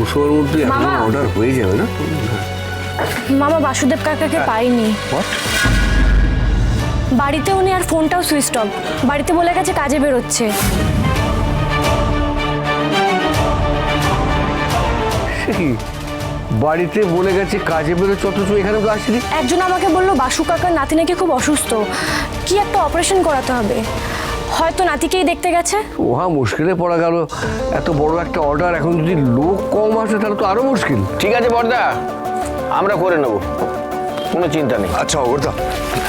পরশুর মধ্যে মামা। অর্ডার হয়ে যাবে না? মামা বাসুদেব কাকাকে পাইনি। হোয়াট? বাড়িতে উনি আর ফোনটাও সুইচ অফ। বাড়িতে বলে গেছে কাজে বেরোচ্ছে। সে কি বাড়িতে বলে গেছে কাজে বেরোচ্ছে, অথচ এখানে তো আসেনি? একজন আমাকে বললো বাসু কাকার নাতি নাকি খুব অসুস্থ, কি একটা অপারেশন করাতে হবে, হয়তো নাতিকেই দেখতে গেছে। ওহা মুশকিলে পড়া গেল। এত বড় একটা অর্ডার, এখন যদি লোক কম আসে তাহলে তো আরো মুশকিল। ঠিক আছে বর্দা, আমরা করে নেব, কোনো চিন্তা নেই। আচ্ছা অগরদা,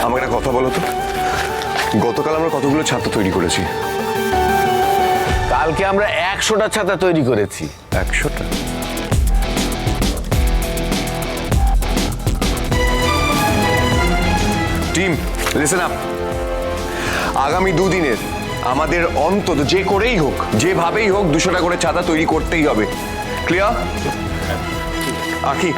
আমাকে একটা কথা বলো তো, গতকাল আমরা কতগুলো ছাতা তৈরি করেছি? কালকে আমরা 100টা ছাতা তৈরি করেছি। 100টা? টিম লিসেন আপ, আগামী দুদিনের আমাদের অন্তত যে করেই হোক, যেভাবেই হোক 200টা করে ছাতা তৈরি করতেই হবে। ক্লিয়ার? আখি,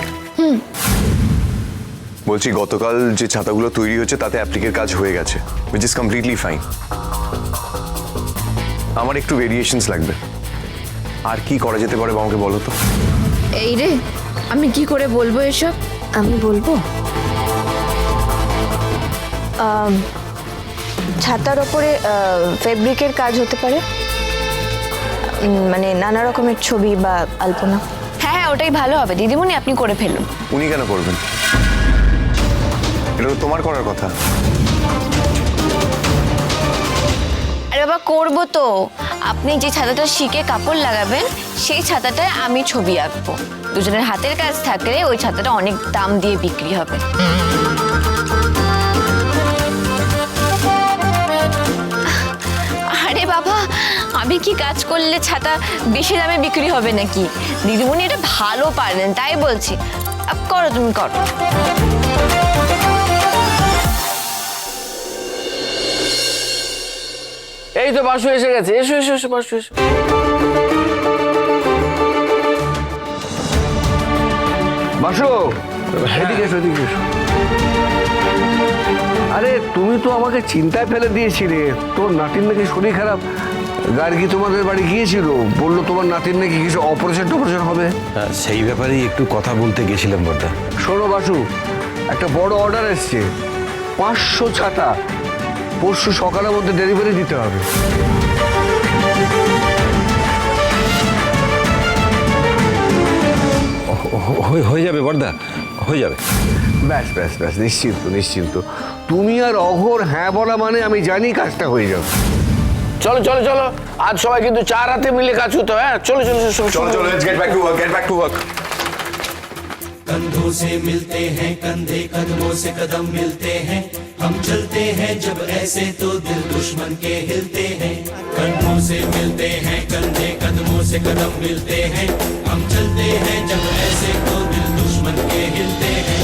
বলছি গতকাল যে ছাতাগুলো তৈরি হচ্ছে তাতে অ্যাপ্লিকের কাজ হয়ে গেছে, উইচ ইজ কমপ্লিটলি ফাইন। আমার একটু ভেরিয়েশনস লাগবে। আর কি করা যেতে পারে আমাকে বলো তো। এই রে, আমি কি করে বলবো এসব? আমি বলবো ছাতার ওপরে ফেব্রিকের কাজ হতে পারে, মানে নানা রকমের ছবি বা আলপনা। হ্যাঁ হ্যাঁ, ওটাই ভালো হবে দিদিমণি, আপনি করে ফেলুন। উনি কেন করবেন? এটা তো তোমার করার কথা। আরে বাবা, করবো তো। আপনি যে ছাতাটা শিখে কাপড় লাগাবেন সেই ছাতাটায় আমি ছবি আঁকবো। দুজনের হাতের কাজ থাকলে ওই ছাতাটা অনেক দাম দিয়ে বিক্রি হবে। আরে বাবা, আমি কি কাজ করলে ছাতা বেশি দামে বিক্রি হবে নাকি? দিদিমণি এটা ভালো পারেন, তাই বলছি। করো, তুমি করো। এই তো বাসু এসে গেছে, এসো এসো এসো বাসু এসো। বাসু, এদিকে এসো, এদিকে এসো। আরে তুমি তো আমাকে চিন্তায় ফেলে দিয়েছিলে। তোর নাতির নাকি শরীর খারাপ। গার্গী তোমাদের বাড়ি গিয়েছিল, বললো তোমার নাতির নাকি কিছু অপারেশন টপারেশন হবে। সেই ব্যাপারেই একটু কথা বলতে গেছিলাম বড়দা। শোনো বাসু, একটা বড় অর্ডার এসছে, 500 ছাতা পরশু সকালের মধ্যে ডেলিভারি দিতে হবে। হয়ে যাবে বড়দা, হয়ে যাবে। ব্যাস ব্যাস ব্যাস, নিশ্চিন্ত নিশ্চিন্ত। তুমি আর অঘোর হ্যাঁ বলা মানে আমি জানি কাজটা হয়ে যাবে। চলো চলো চলো, আজ সবাই কিন্তু 4 হাতে মিলে কাজ হতো। হ্যাঁ চলো চলো চলো চলো চলো, let's get back to work, get back to work. कंधों से मिलते हैं कंधे, कदमों से कदम मिलते हैं, हम चलते हैं जब ऐसे तो दिल दुश्मन के हिलते हैं। कंधों से मिलते हैं कंधे, कदमों से कदम मिलते हैं, हम चलते हैं जब ऐसे तो दिल दुश्मन के हिलते हैं।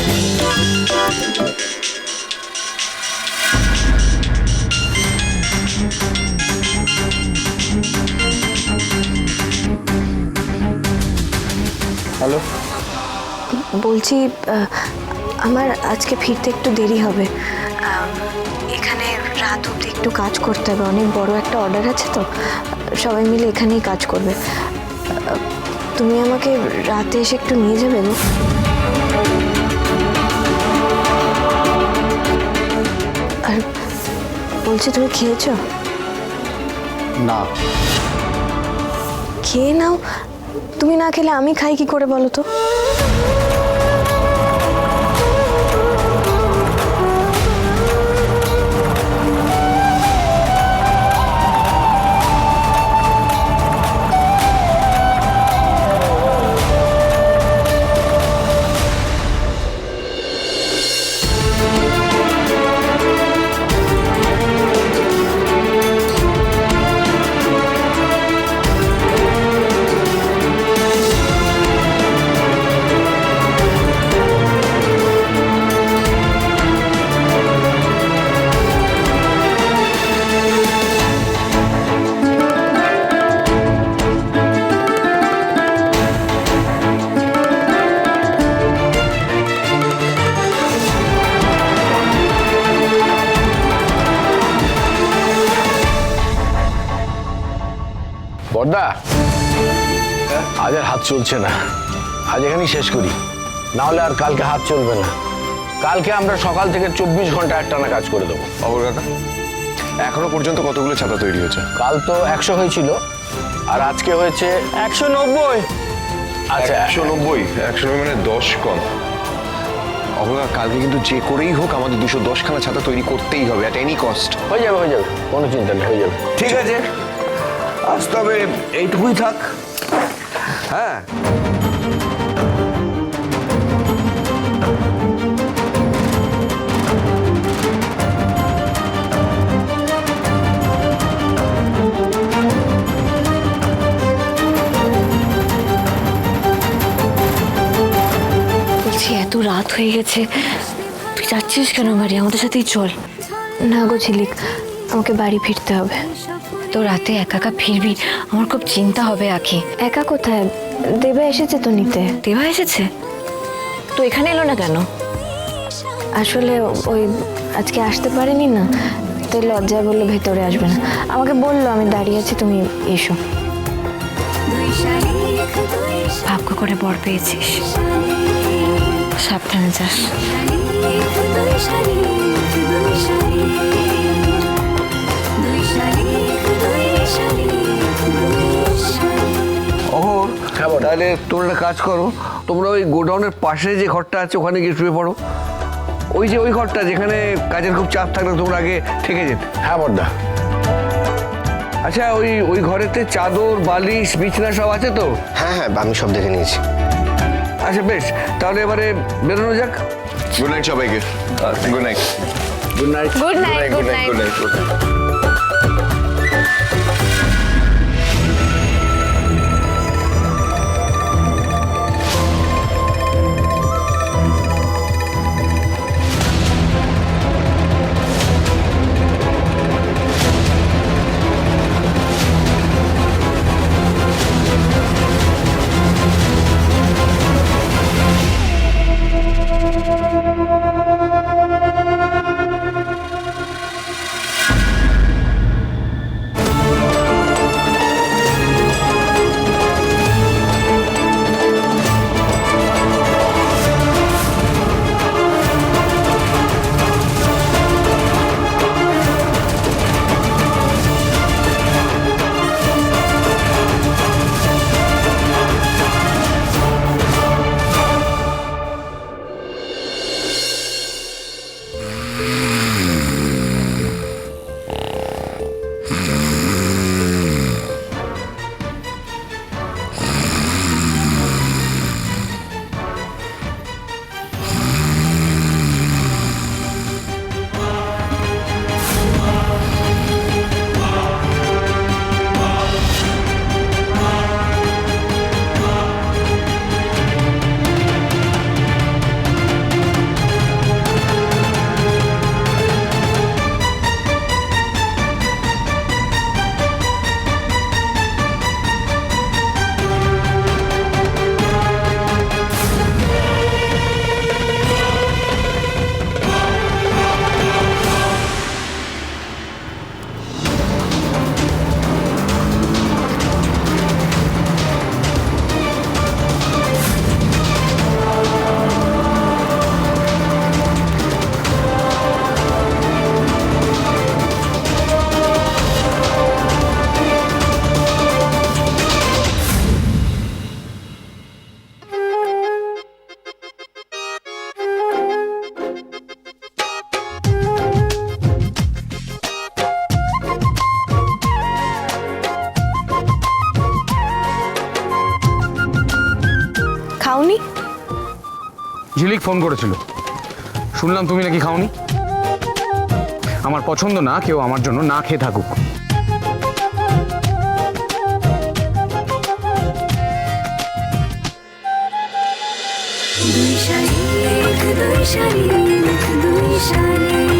হ্যালো, বলছি আমার আজকে ফিরতে একটু দেরি হবে। এখানে রাত অবধি একটু কাজ করতে হবে, অনেক বড় একটা অর্ডার আছে তো, সবাই মিলে এখানেই কাজ করবে। তুমি আমাকে রাতে এসে একটু নিয়ে যাবে গো? আর বলছি তুমি খেয়েছো? না খেয়ে নাও। তুমি না খেলে আমি খাই কি করে বলো তো? বর্দা, আজ আর হাত চলছে না। আজ এখানেই শেষ করি, না হলে আর কালকে হাত চলবে না। কালকে আমরা সকাল থেকে 24 ঘন্টা একটানা কাজ করে দেবো। অপর কাকা, এখনো পর্যন্ত কতগুলো ছাতা তৈরি হয়েছে? কাল তো 100 হয়েছিল, আর আজকে হয়েছে 190। আচ্ছা 190 মানে 10 কম। অপর কাকা, কালকে কিন্তু যে করেই হোক আমাদের 210 খানা ছাতা তৈরি করতেই হবে, অ্যাট এনি কস্ট। হয়ে যাবে, কোনো চিন্তা নেই, হয়ে যাবে। ঠিক আছে, আজ তবে এইটুকুই থাক। হ্যাঁ, বলছি এত রাত হয়ে গেছে, তুই যাচ্ছিস কেন বাড়ি? আমাদের সাথেই চল। না গো ঝিলিক, আমাকে বাড়ি ফিরতে হবে। তো রাতে একা একা ফিরবি, আমার খুব চিন্তা হবে আখি। একা কোথায়? দেবা এসেছে তো নিতে। দেবা এসেছে? তো এখানে এলো না কেন? আসলে ওই আজকে আসতে পারেনি না, তাই লজ্জায় বললো ভেতরে আসবে না। আমাকে বললো আমি দাঁড়িয়ে আছি, তুমি এসো। ভাগ্য করে বর পেয়েছিস, সাবধানে যাস। অহর, হ্যাঁ, বল। তাহলে তোমরা একটা কাজ করো, তোমরা ওই গোডাউনের পাশে যে ঘরটা আছে ওখানে গিয়ে শুয়ে পড়ো। ওই যে ওই ঘরটা যেখানে কাজের খুব চাপ থাকলে তোমরা আগে থেকে যেতে। হ্যাঁ বড়দা। আচ্ছা, ওই ঘরেতে চাদর, বালিশ, বিছানা সব আছে তো? হ্যাঁ, আমি সব দেখে নিয়েছি। আচ্ছা বেশ, তাহলে এবারে বেরোনো যাক। গুড নাইট সবাইকে। Good night. Good night. Good night, good night. Good night. খাওনি? ঝিলিক ফোন করেছিল, শুনলাম তুমি নাকি খাওনি। আমার পছন্দ না কেউ আমার জন্য না খেয়ে থাকুক। দুই শালিক, দুই শালিক, দুই শালিক।